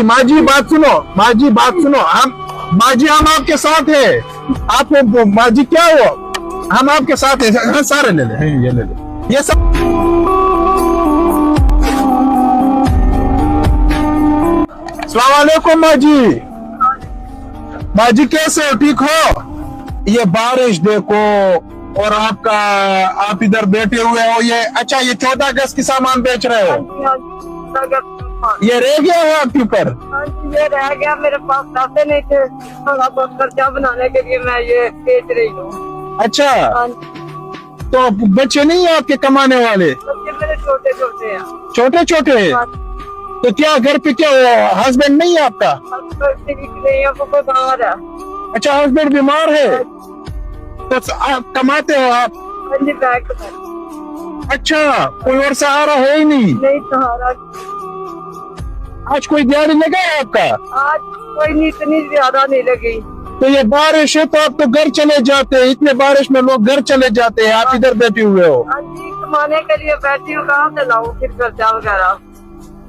माजी बात सुनो, माजी बात सुनो। हम आपके साथ है। आप माजी क्या हो, हम आपके साथ है। हाँ, सारे ले ले, ये ले ले, ये सब। अस्सलाम वालेकुम माजी। माजी कैसे हो, ठीक हो? ये बारिश देखो, और आप इधर बैठे हुए हो। ये अच्छा, ये 14 अगस्त की सामान बेच रहे हो? ये रह गया है आपके ऊपर? ये रह गया, मेरे पास पैसे नहीं थे, थोड़ा बहुत खर्चा बनाने के लिए मैं ये बेच रही हूँ। अच्छा, तो बच्चे नहीं है आपके कमाने वाले? बच्चे मेरे छोटे छोटे हैं। छोटे छोटे? तो क्या घर पे क्या हस्बैंड नहीं है आपका? नहीं, वो बाहर है। अच्छा, हस्बैंड बीमार है, तो आप कमाते हो आप? अच्छा, कोई और सहारा है ही नहीं? नहीं सहारा। आज कोई दिहाड़ी लगा है आपका? आज कोई नहीं, इतनी ज्यादा नहीं लगी। तो ये बारिश है, तो आप तो घर चले जाते हैं। इतने बारिश में लोग घर चले जाते हैं, आप इधर बैठे हुए हो। हाँ जी, कमाने के लिए बैठी हूँ, कहाँ से लाऊं फिर खर्चा वगैरह।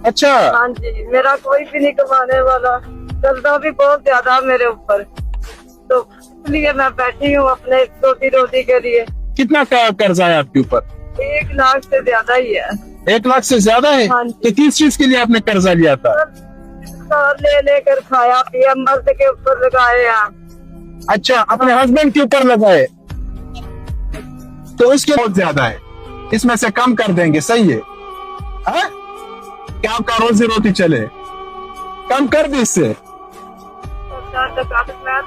अच्छा। हाँ जी, मेरा कोई भी नहीं कमाने वाला, कर्जा भी बहुत ज्यादा मेरे ऊपर, तो इसलिए मैं बैठी हूँ अपने रोटी रोटी के लिए। कितना कर्जा है आपके ऊपर? 1 लाख से ज्यादा ही है। 1 लाख से ज्यादा है? हाँ जी। तो किस चीज के लिए आपने कर्जा लिया था? ले लेकर खाया पिया, मर्द के ऊपर लगाए हैं। अच्छा, अपने हस्बैंड के ऊपर लगाए, तो इसके बहुत ज्यादा है, इसमें से कम कर देंगे, सही है? हाँ? क्या आपका रोजी रोटी चले, कम कर दी इससे। मैं तो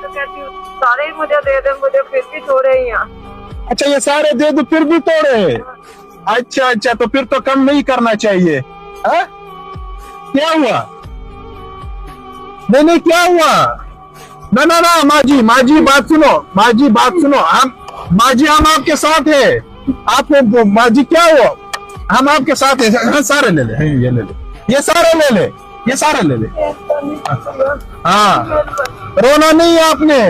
कहती हूँ सारे ही मुझे दे दे, मुझे फिर भी थोड़े ही हैं। अच्छा, ये सारे दे दो फिर भी तोड़े? अच्छा अच्छा, तो फिर तो कम नहीं करना चाहिए। हाँ? क्या हुआ? नहीं, क्या हुआ? ना ना ना, माजी बात सुनो, माजी बात सुनो। हम आपके साथ है। आप माजी क्या हो, हम आपके साथ है। हाँ, सारे ले ले, ये ले ले, ये सारे ले ले, ये सारे ले ले। हाँ, रोना नहीं है आपने,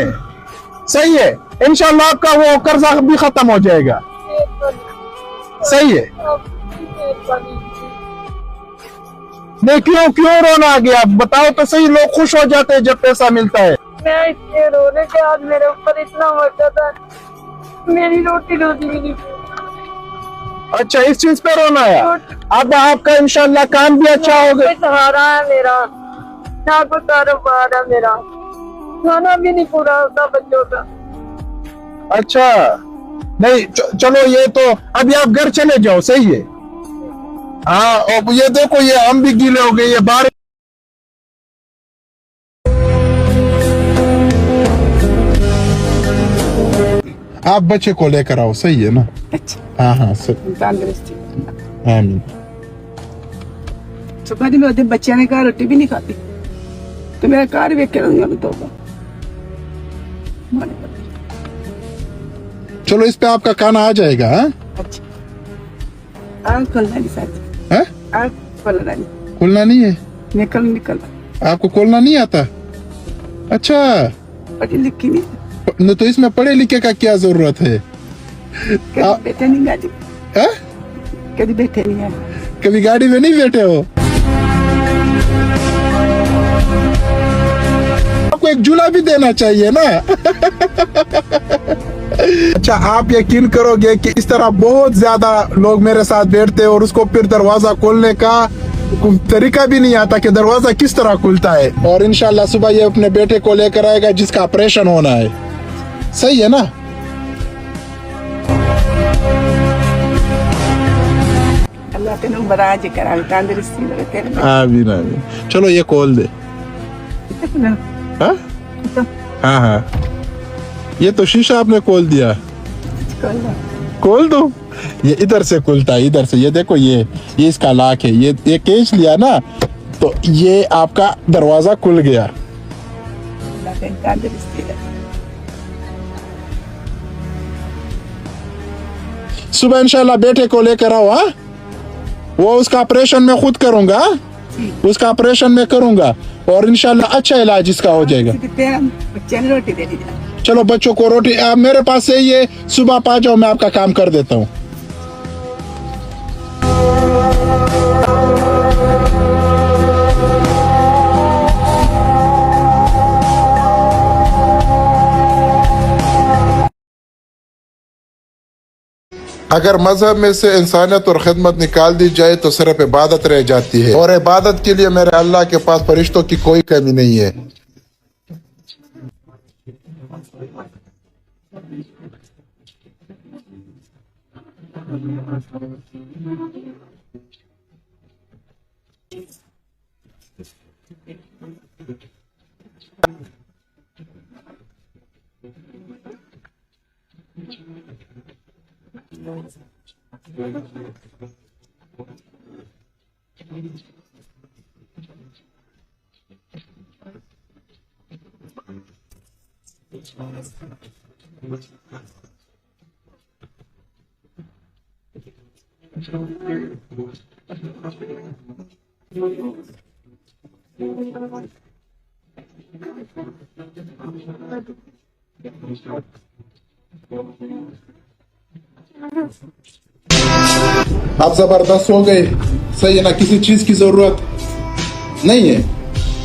सही है। इंशाल्लाह आपका वो कर्जा भी खत्म हो जाएगा, सही है। नहीं, क्यों रोना आ गया, बताओ तो सही। लोग खुश हो जाते हैं जब पैसा मिलता है। मैं इसलिए रोने के आज मेरे ऊपर इतना वक्त था, मेरी रोटी रोटी भी नहीं। अच्छा, इस चीज पे रोना है? अब आपका इंशाल्लाह काम भी अच्छा होगा। सहारा है मेरा, ना कोई कारोबार है मेरा, खाना भी नहीं पूरा होता बच्चों का। अच्छा, नहीं चलो, ये तो अभी आप घर चले जाओ, सही है। हाँ, और ये देखो, ये हम भी गीले हो गए, ये बारिश। आप बच्चे को लेकर आओ, सही है ना? अच्छा। हाँ, सही। तंदुरुस्ती। आमीन। सुबह दिन में बच्चे ने कहा रोटी भी नहीं खाती, तो मेरा कार वेख के रहूंगा मैं तो। चलो, इस पे आपका खाना आ जाएगा। हाँ? अच्छा, आग खोलना नहीं साथी। है? आग खोलना नहीं। खोलना नहीं है? निकल। आपको खोलना नहीं आता? अच्छा, पढ़ी लिखी नहीं, न तो इसमें पढ़े लिखे का क्या जरूरत है? कभी बैठे नहीं गाड़ी, कभी बैठे नहीं है, कभी गाड़ी में नहीं बैठे हो? आपको एक झूला भी देना चाहिए ना। अच्छा, आप यकीन करोगे कि इस तरह बहुत ज्यादा लोग मेरे साथ बैठते हैं, और उसको फिर दरवाजा खोलने का तरीका भी नहीं आता कि दरवाजा किस तरह खुलता है। और इंशाल्लाह सुबह ये अपने बेटे को लेकर आएगा जिसका ऑपरेशन होना है, सही है ना? अल्लाह तेनू बराज करा, तंदुरुस्ती दे तेरे। आमीन। चलो, ये खोल दे। हाँ? हाँ, ये तो शीशा आपने खोल दिया। खोल दो, ये इधर से खुलता है, इधर से। ये देखो, ये इसका लॉक है। ये खींच लिया ना, तो ये आपका दरवाजा खुल गया। सुबह इंशाल्लाह बेटे को लेकर आओ। हाँ, वो उसका ऑपरेशन मैं खुद करूंगा, उसका ऑपरेशन मैं करूंगा, और इंशाल्लाह अच्छा इलाज इसका हो जाएगा। रोटी दे दीजिए। चलो, बच्चों को रोटी मेरे पास से ये सुबह पा जाओ, मैं आपका काम कर देता हूँ। अगर मजहब में से इंसानियत और खिदमत निकाल दी जाए तो सिर्फ इबादत रह जाती है, और इबादत के लिए मेरे अल्लाह के पास फरिश्तों की कोई कमी नहीं है। आप जबरदस्त हो गए, सही है ना, किसी चीज की जरूरत नहीं है,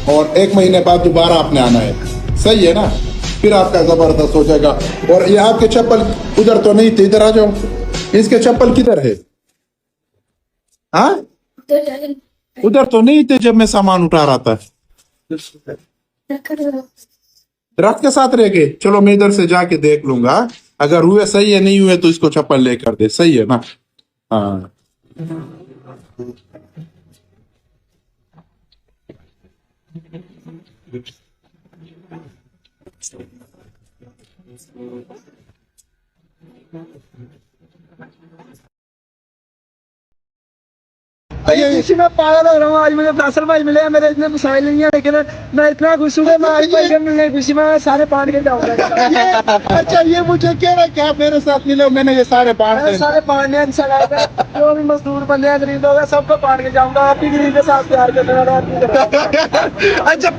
और 1 महीने बाद दोबारा आपने आना है, सही है ना, फिर आपका जबरदस्त हो जाएगा। और ये आपके चप्पल उधर तो नहीं थे, इधर आ जाओ, इसके चप्पल किधर है? हाँ, उधर तो नहीं थे जब मैं सामान उठा रहा था, रथ के साथ रह गए। चलो मैं इधर से जाके देख लूंगा, अगर हुए सही है, नहीं हुए तो इसको चप्पल लेकर दे, सही है ना। हाँ, किसी में पागल हो रहा हूँ। आज मुझे फैसल भाई मिले, मेरे इतने मिसाइल नहीं है, लेकिन मैं इतना खुश हूँ कि मैं आज भाई के मिलने की खुशी में सारे बांट के जाऊंगा। अच्छा ये मुझे कह रहा क्या मेरे साथ मिलो, मैंने ये सारे बांट दिए। सारे बांटने हैं इंशाल्लाह पे, जो भी मजदूर बंदे हैं, गरीब लोग हैं, सबको बांट के जाऊंगा। आप भी गरीब के साथ प्यार करने वाला आदमी। अच्छा